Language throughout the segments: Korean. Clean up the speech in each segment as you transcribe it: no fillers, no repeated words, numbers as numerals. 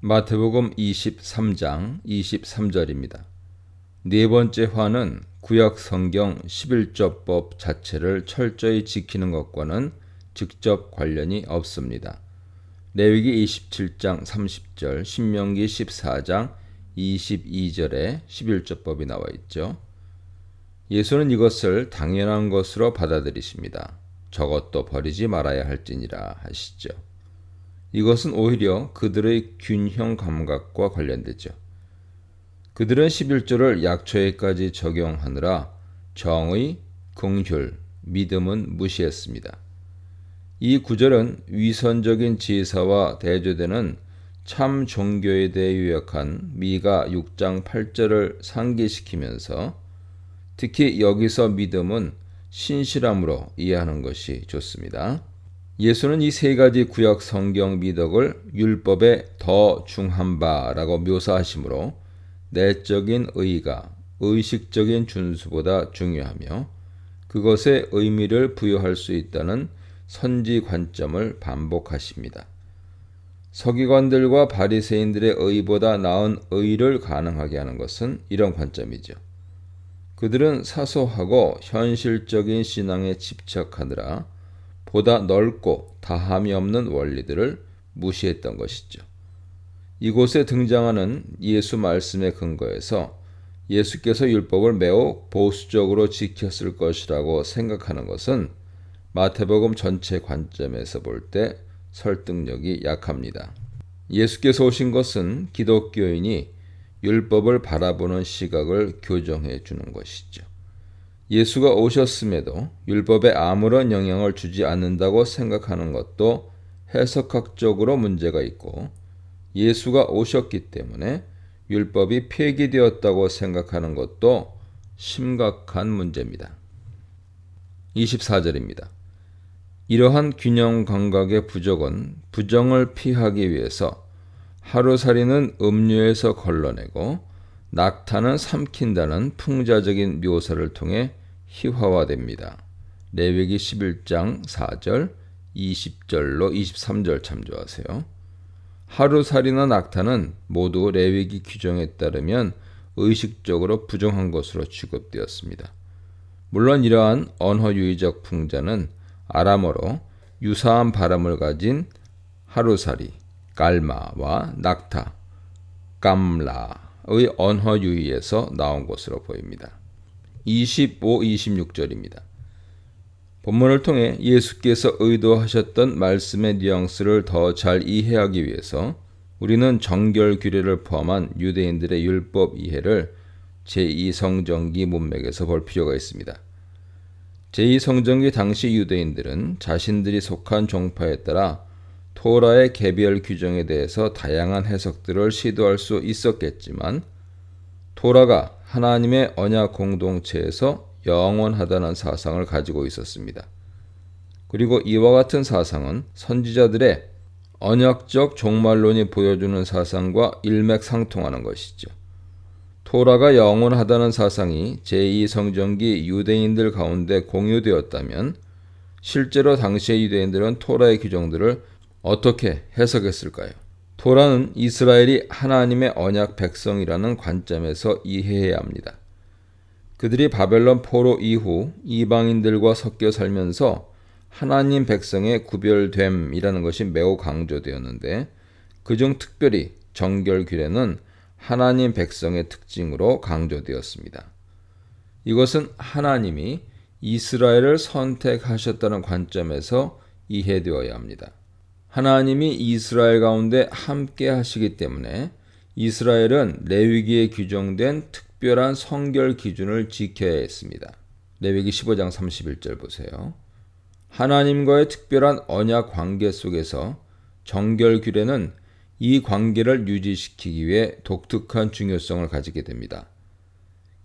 마태복음 23장 23절입니다. 네 번째 화는 구약 성경 11조법 자체를 철저히 지키는 것과는 직접 관련이 없습니다. 레위기 27장 30절, 신명기 14장 22절에 11조법이 나와 있죠. 예수는 이것을 당연한 것으로 받아들이십니다. 저것도 버리지 말아야 할지니라 하시죠. 이것은 오히려 그들의 균형 감각과 관련되죠. 그들은 11조를 약초에까지 적용하느라 정의, 긍휼, 믿음은 무시했습니다. 이 구절은 위선적인 제사와 대조되는 참 종교에 대해 요약한 미가 6장 8절을 상기시키면서 특히 여기서 믿음은 신실함으로 이해하는 것이 좋습니다. 예수는 이 세 가지 구약 성경 미덕을 율법의 더 중한 바라고 묘사하시므로 내적인 의의가 의식적인 준수보다 중요하며 그것에 의미를 부여할 수 있다는 선지 관점을 반복하십니다. 서기관들과 바리새인들의 의보다 나은 의를 가능하게 하는 것은 이런 관점이죠. 그들은 사소하고 현실적인 신앙에 집착하느라 보다 넓고 다함이 없는 원리들을 무시했던 것이죠. 이곳에 등장하는 예수 말씀의 근거에서 예수께서 율법을 매우 보수적으로 지켰을 것이라고 생각하는 것은 마태복음 전체 관점에서 볼 때 설득력이 약합니다. 예수께서 오신 것은 기독교인이 율법을 바라보는 시각을 교정해 주는 것이죠. 예수가 오셨음에도 율법에 아무런 영향을 주지 않는다고 생각하는 것도 해석학적으로 문제가 있고 예수가 오셨기 때문에 율법이 폐기되었다고 생각하는 것도 심각한 문제입니다. 24절입니다. 이러한 균형 감각의 부족은 부정을 피하기 위해서 하루살이는 음료에서 걸러내고 낙타는 삼킨다는 풍자적인 묘사를 통해 희화화됩니다. 레위기 11장 4절, 20절로 23절 참조하세요. 하루살이나 낙타는 모두 레위기 규정에 따르면 의식적으로 부정한 것으로 취급되었습니다. 물론 이러한 언어유의적 풍자는 아람어로 유사한 발음을 가진 하루살이, 깔마와 낙타, 깜라의 언어 유의에서 나온 것으로 보입니다. 25, 26절입니다. 본문을 통해 예수께서 의도하셨던 말씀의 뉘앙스를 더 잘 이해하기 위해서 우리는 정결 규례를 포함한 유대인들의 율법 이해를 제2성전기 문맥에서 볼 필요가 있습니다. 제2성전기 당시 유대인들은 자신들이 속한 종파에 따라 토라의 개별 규정에 대해서 다양한 해석들을 시도할 수 있었겠지만 토라가 하나님의 언약 공동체에서 영원하다는 사상을 가지고 있었습니다. 그리고 이와 같은 사상은 선지자들의 언약적 종말론이 보여주는 사상과 일맥상통하는 것이죠. 토라가 영원하다는 사상이 제2성전기 유대인들 가운데 공유되었다면 실제로 당시의 유대인들은 토라의 규정들을 어떻게 해석했을까요? 토라는 이스라엘이 하나님의 언약 백성이라는 관점에서 이해해야 합니다. 그들이 바벨론 포로 이후 이방인들과 섞여 살면서 하나님 백성의 구별됨이라는 것이 매우 강조되었는데 그중 특별히 정결 규례는 하나님 백성의 특징으로 강조되었습니다. 이것은 하나님이 이스라엘을 선택하셨다는 관점에서 이해되어야 합니다. 하나님이 이스라엘 가운데 함께 하시기 때문에 이스라엘은 레위기에 규정된 특별한 성결 기준을 지켜야 했습니다. 레위기 15장 31절 보세요. 하나님과의 특별한 언약 관계 속에서 정결 규례는 이 관계를 유지시키기 위해 독특한 중요성을 가지게 됩니다.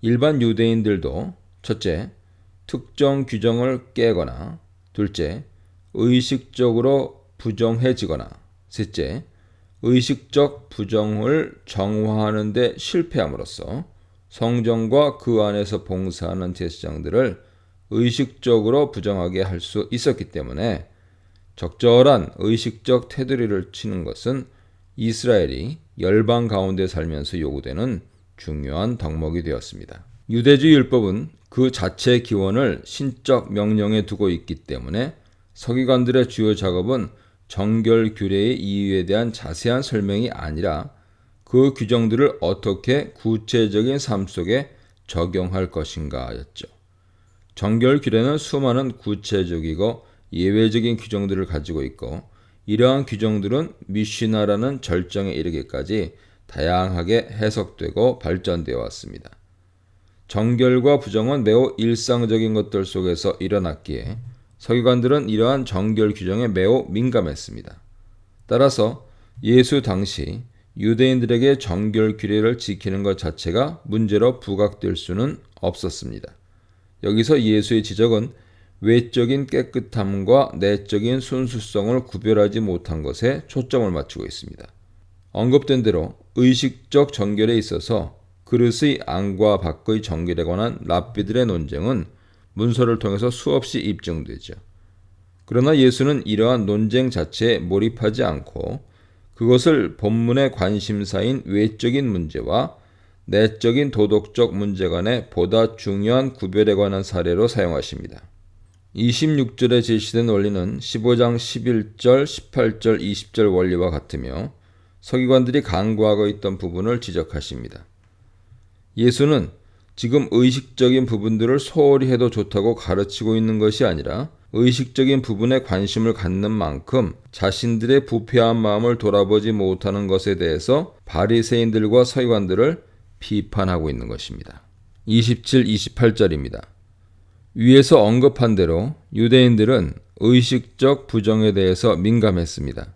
일반 유대인들도 첫째, 특정 규정을 깨거나 둘째, 의식적으로 부정해지거나 셋째, 의식적 부정을 정화하는 데 실패함으로써 성전과 그 안에서 봉사하는 제사장들을 의식적으로 부정하게 할 수 있었기 때문에 적절한 의식적 테두리를 치는 것은 이스라엘이 열방 가운데 살면서 요구되는 중요한 덕목이 되었습니다. 유대주의 율법은 그 자체의 기원을 신적 명령에 두고 있기 때문에 서기관들의 주요 작업은 정결 규례의 이유에 대한 자세한 설명이 아니라 그 규정들을 어떻게 구체적인 삶 속에 적용할 것인가였죠. 정결 규례는 수많은 구체적이고 예외적인 규정들을 가지고 있고 이러한 규정들은 미시나라는 절정에 이르기까지 다양하게 해석되고 발전되어 왔습니다. 정결과 부정은 매우 일상적인 것들 속에서 일어났기에 서기관들은 이러한 정결 규정에 매우 민감했습니다. 따라서 예수 당시 유대인들에게 정결 규례를 지키는 것 자체가 문제로 부각될 수는 없었습니다. 여기서 예수의 지적은 외적인 깨끗함과 내적인 순수성을 구별하지 못한 것에 초점을 맞추고 있습니다. 언급된 대로 의식적 정결에 있어서 그릇의 안과 밖의 정결에 관한 랍비들의 논쟁은 문서를 통해서 수없이 입증되죠. 그러나 예수는 이러한 논쟁 자체에 몰입하지 않고 그것을 본문의 관심사인 외적인 문제와 내적인 도덕적 문제 간의 보다 중요한 구별에 관한 사례로 사용하십니다. 26절에 제시된 원리는 15장 11절, 18절, 20절 원리와 같으며 서기관들이 간과하고 있던 부분을 지적하십니다. 예수는 지금 의식적인 부분들을 소홀히 해도 좋다고 가르치고 있는 것이 아니라 의식적인 부분에 관심을 갖는 만큼 자신들의 부패한 마음을 돌아보지 못하는 것에 대해서 바리새인들과 서기관들을 비판하고 있는 것입니다. 27, 28절입니다. 위에서 언급한 대로 유대인들은 의식적 부정에 대해서 민감했습니다.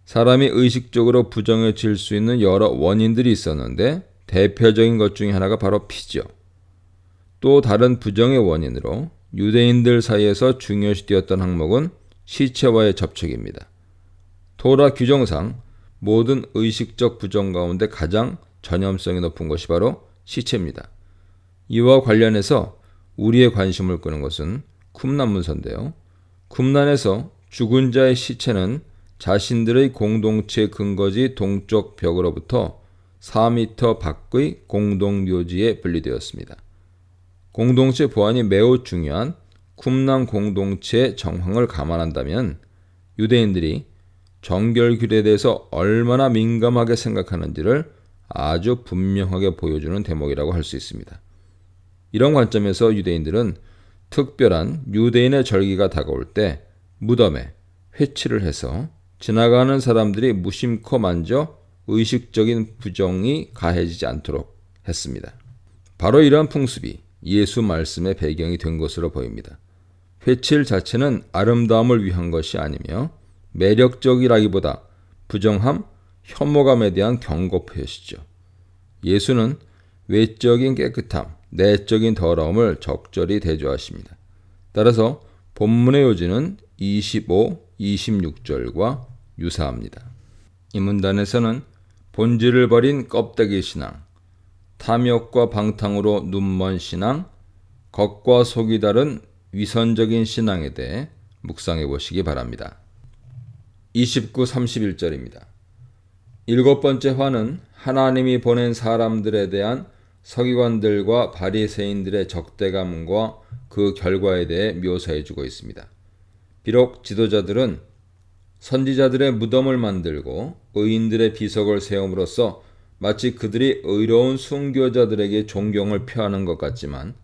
사람이 의식적으로 부정해질 수 있는 여러 원인들이 있었는데 대표적인 것 중에 하나가 바로 피죠. 또 다른 부정의 원인으로 유대인들 사이에서 중요시되었던 항목은 시체와의 접촉입니다. 토라 규정상 모든 의식적 부정 가운데 가장 전염성이 높은 것이 바로 시체입니다. 이와 관련해서 우리의 관심을 끄는 것은 쿰란 문서인데요. 쿰란에서 죽은 자의 시체는 자신들의 공동체 근거지 동쪽 벽으로부터 4m 밖의 공동묘지에 분리되었습니다. 공동체 보안이 매우 중요한 쿰란 공동체의 정황을 감안한다면 유대인들이 정결 규례에 대해서 얼마나 민감하게 생각하는지를 아주 분명하게 보여주는 대목이라고 할 수 있습니다. 이런 관점에서 유대인들은 특별한 유대인의 절기가 다가올 때 무덤에 회치를 해서 지나가는 사람들이 무심코 만져 의식적인 부정이 가해지지 않도록 했습니다. 바로 이러한 풍습이 예수 말씀의 배경이 된 것으로 보입니다. 회칠 자체는 아름다움을 위한 것이 아니며 매력적이라기보다 부정함, 혐오감에 대한 경고 표시죠. 예수는 외적인 깨끗함, 내적인 더러움을 적절히 대조하십니다. 따라서 본문의 요지는 25, 26절과 유사합니다. 이 문단에서는 본질을 버린 껍데기 신앙, 탐욕과 방탕으로 눈먼 신앙, 겉과 속이 다른 위선적인 신앙에 대해 묵상해 보시기 바랍니다. 29, 31절입니다. 일곱 번째 화는 하나님이 보낸 사람들에 대한 서기관들과 바리새인들의 적대감과 그 결과에 대해 묘사해 주고 있습니다. 비록 지도자들은 선지자들의 무덤을 만들고 의인들의 비석을 세움으로써 마치 그들이 의로운 순교자들에게 존경을 표하는 것 같지만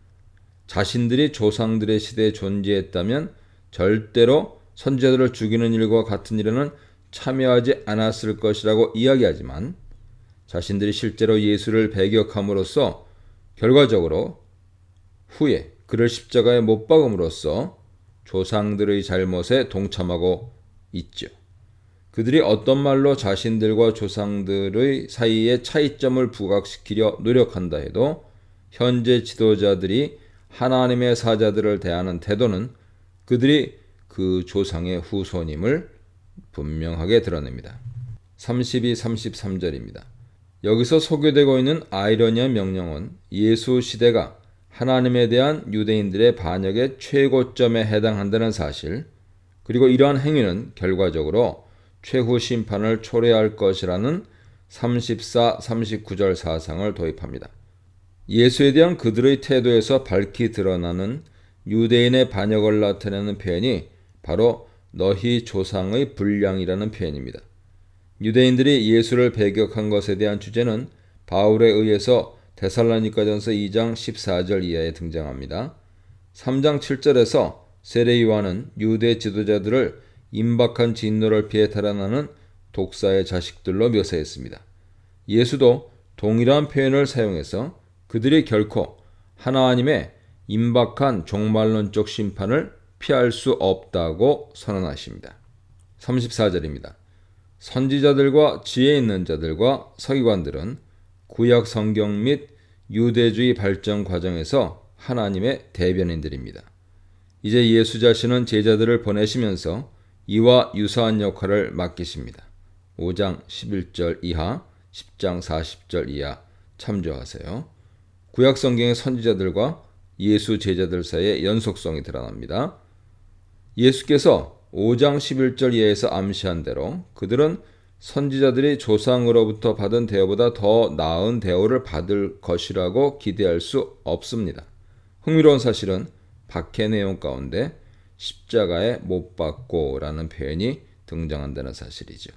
자신들이 조상들의 시대에 존재했다면 절대로 선지자들을 죽이는 일과 같은 일에는 참여하지 않았을 것이라고 이야기하지만 자신들이 실제로 예수를 배격함으로써 결과적으로 후에 그를 십자가에 못 박음으로써 조상들의 잘못에 동참하고 있죠. 그들이 어떤 말로 자신들과 조상들의 사이의 차이점을 부각시키려 노력한다 해도 현재 지도자들이 하나님의 사자들을 대하는 태도는 그들이 그 조상의 후손임을 분명하게 드러냅니다. 32, 33절입니다. 여기서 소개되고 있는 아이러니한 명령은 예수 시대가 하나님에 대한 유대인들의 반역의 최고점에 해당한다는 사실, 그리고 이러한 행위는 결과적으로 최후 심판을 초래할 것이라는 34, 39절 사상을 도입합니다. 예수에 대한 그들의 태도에서 밝히 드러나는 유대인의 반역을 나타내는 표현이 바로 너희 조상의 불량이라는 표현입니다. 유대인들이 예수를 배격한 것에 대한 주제는 바울에 의해서 데살로니가전서 2장 14절 이하에 등장합니다. 3장 7절에서 세례 요한은 유대 지도자들을 임박한 진노를 피해 달아나는 독사의 자식들로 묘사했습니다. 예수도 동일한 표현을 사용해서 그들이 결코 하나님의 임박한 종말론적 심판을 피할 수 없다고 선언하십니다. 34절입니다. 선지자들과 지혜 있는 자들과 서기관들은 구약 성경 및 유대주의 발전 과정에서 하나님의 대변인들입니다. 이제 예수 자신은 제자들을 보내시면서 이와 유사한 역할을 맡기십니다. 5장 11절 이하, 10장 40절 이하 참조하세요. 구약 성경의 선지자들과 예수 제자들 사이의 연속성이 드러납니다. 예수께서 5장 11절 이하에서 암시한 대로 그들은 선지자들이 조상으로부터 받은 대우보다 더 나은 대우를 받을 것이라고 기대할 수 없습니다. 흥미로운 사실은 박해 내용 가운데 십자가에 못 박고 라는 표현이 등장한다는 사실이죠.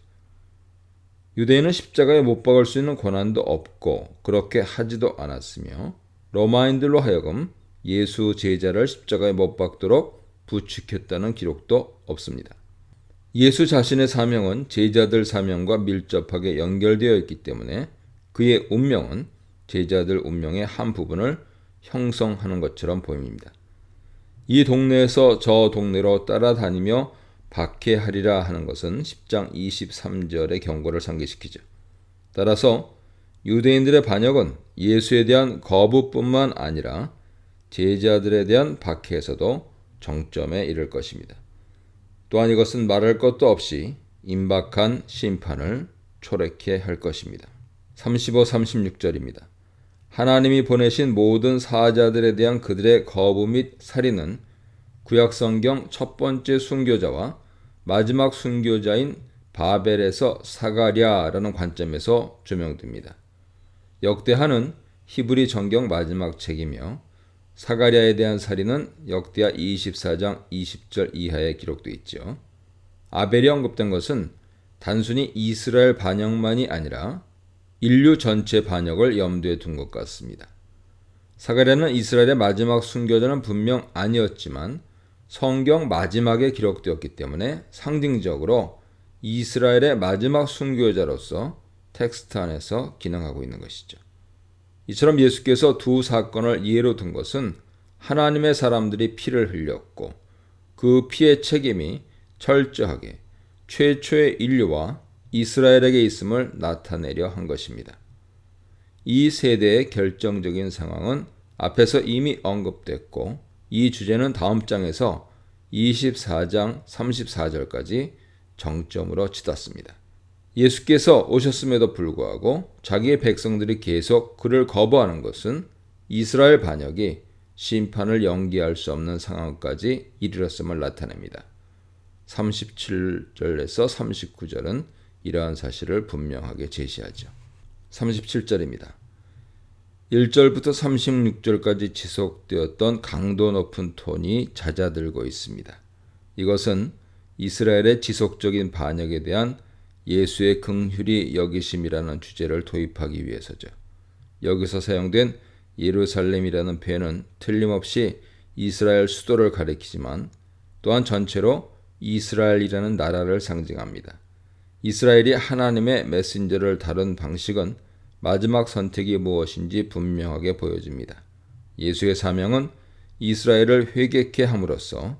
유대인은 십자가에 못 박을 수 있는 권한도 없고 그렇게 하지도 않았으며 로마인들로 하여금 예수 제자를 십자가에 못 박도록 부추겼다는 기록도 없습니다. 예수 자신의 사명은 제자들 사명과 밀접하게 연결되어 있기 때문에 그의 운명은 제자들 운명의 한 부분을 형성하는 것처럼 보입니다. 이 동네에서 저 동네로 따라다니며 박해하리라 하는 것은 10장 23절의 경고를 상기시키죠. 따라서 유대인들의 반역은 예수에 대한 거부뿐만 아니라 제자들에 대한 박해에서도 정점에 이를 것입니다. 또한 이것은 말할 것도 없이 임박한 심판을 초래케 할 것입니다. 35, 36절입니다. 하나님이 보내신 모든 사자들에 대한 그들의 거부 및 살인은 구약성경 첫 번째 순교자와 마지막 순교자인 바벨에서 사가랴라는 관점에서 조명됩니다. 역대하는 히브리 정경 마지막 책이며 사가랴에 대한 살인은 역대하 24장 20절 이하에 기록되어 있죠. 아벨이 언급된 것은 단순히 이스라엘 반역만이 아니라 인류 전체 반역을 염두에 둔 것 같습니다. 사가랴는 이스라엘의 마지막 순교자는 분명 아니었지만 성경 마지막에 기록되었기 때문에 상징적으로 이스라엘의 마지막 순교자로서 텍스트 안에서 기능하고 있는 것이죠. 이처럼 예수께서 두 사건을 예로 든 것은 하나님의 사람들이 피를 흘렸고 그 피의 책임이 철저하게 최초의 인류와 이스라엘에게 있음을 나타내려 한 것입니다. 이 세대의 결정적인 상황은 앞에서 이미 언급됐고 이 주제는 다음 장에서 24장 34절까지 정점으로 치닫습니다. 예수께서 오셨음에도 불구하고 자기의 백성들이 계속 그를 거부하는 것은 이스라엘 반역이 심판을 연기할 수 없는 상황까지 이르렀음을 나타냅니다. 37절에서 39절은 이러한 사실을 분명하게 제시하죠. 37절입니다. 1절부터 36절까지 지속되었던 강도 높은 톤이 잦아들고 있습니다. 이것은 이스라엘의 지속적인 반역에 대한 예수의 긍휼히 여기심이라는 주제를 도입하기 위해서죠. 여기서 사용된 예루살렘이라는 표현은 틀림없이 이스라엘 수도를 가리키지만 또한 전체로 이스라엘이라는 나라를 상징합니다. 이스라엘이 하나님의 메신저를 다룬 방식은 마지막 선택이 무엇인지 분명하게 보여줍니다. 예수의 사명은 이스라엘을 회개케 함으로써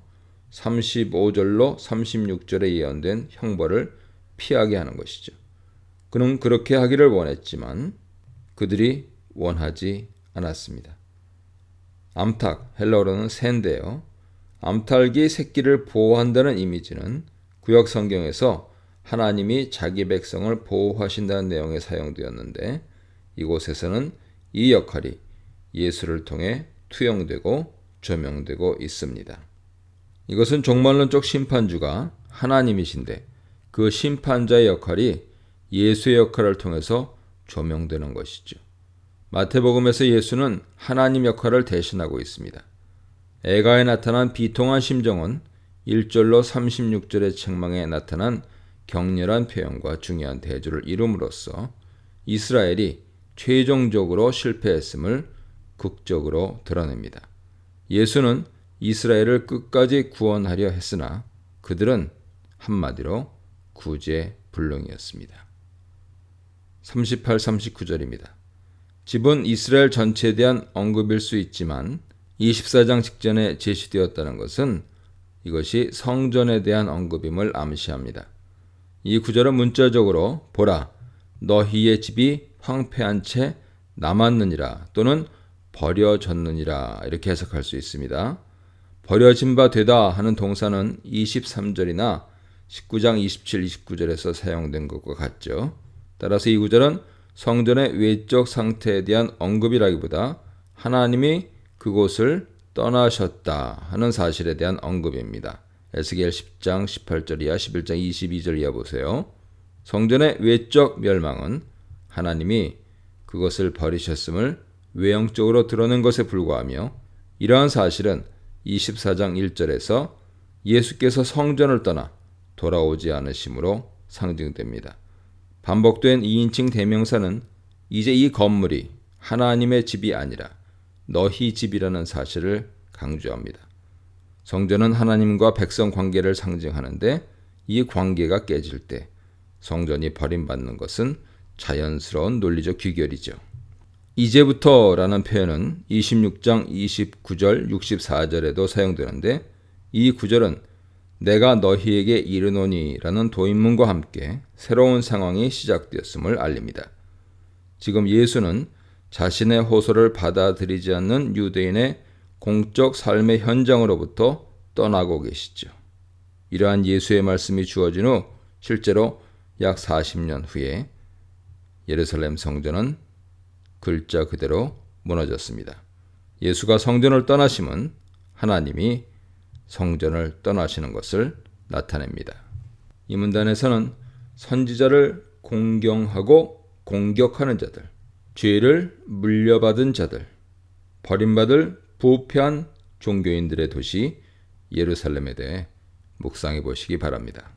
35절로 36절에 예언된 형벌을 피하게 하는 것이죠. 그는 그렇게 하기를 원했지만 그들이 원하지 않았습니다. 암탉, 헬라어로는 새인데요. 암탉이 새끼를 보호한다는 이미지는 구약 성경에서 하나님이 자기 백성을 보호하신다는 내용에 사용되었는데 이곳에서는 이 역할이 예수를 통해 투영되고 조명되고 있습니다. 이것은 종말론적 심판주가 하나님이신데 그 심판자의 역할이 예수의 역할을 통해서 조명되는 것이죠. 마태복음에서 예수는 하나님 역할을 대신하고 있습니다. 애가에 나타난 비통한 심정은 1절로 36절의 책망에 나타난 격렬한 표현과 중요한 대조를 이룸으로써 이스라엘이 최종적으로 실패했음을 극적으로 드러냅니다. 예수는 이스라엘을 끝까지 구원하려 했으나 그들은 한마디로 구제불능이었습니다. 38, 39절입니다. 집은 이스라엘 전체에 대한 언급일 수 있지만 24장 직전에 제시되었다는 것은 이것이 성전에 대한 언급임을 암시합니다. 이 구절은 문자적으로 보라, 너희의 집이 황폐한 채 남았느니라 또는 버려졌느니라 이렇게 해석할 수 있습니다. 버려진 바 되다 하는 동사는 23절이나 19장 27, 29절에서 사용된 것과 같죠. 따라서 이 구절은 성전의 외적 상태에 대한 언급이라기보다 하나님이 그곳을 떠나셨다 하는 사실에 대한 언급입니다. 에스겔 10장 18절 이하 11장 22절 이하 보세요. 성전의 외적 멸망은 하나님이 그것을 버리셨음을 외형적으로 드러낸 것에 불과하며 이러한 사실은 24장 1절에서 예수께서 성전을 떠나 돌아오지 않으심으로 상징됩니다. 반복된 2인칭 대명사는 이제 이 건물이 하나님의 집이 아니라 너희 집이라는 사실을 강조합니다. 성전은 하나님과 백성 관계를 상징하는데 이 관계가 깨질 때 성전이 버림받는 것은 자연스러운 논리적 귀결이죠. 이제부터라는 표현은 26장 29절 64절에도 사용되는데 이 구절은 내가 너희에게 이르노니 라는 도입문과 함께 새로운 상황이 시작되었음을 알립니다. 지금 예수는 자신의 호소를 받아들이지 않는 유대인의 공적 삶의 현장으로부터 떠나고 계시죠. 이러한 예수의 말씀이 주어진 후 실제로 약 40년 후에 예루살렘 성전은 글자 그대로 무너졌습니다. 예수가 성전을 떠나심은 하나님이 성전을 떠나시는 것을 나타냅니다. 이 문단에서는 선지자를 공경하고 공격하는 자들, 죄를 물려받은 자들, 버림받을 부패한 종교인들의 도시 예루살렘에 대해 묵상해 보시기 바랍니다.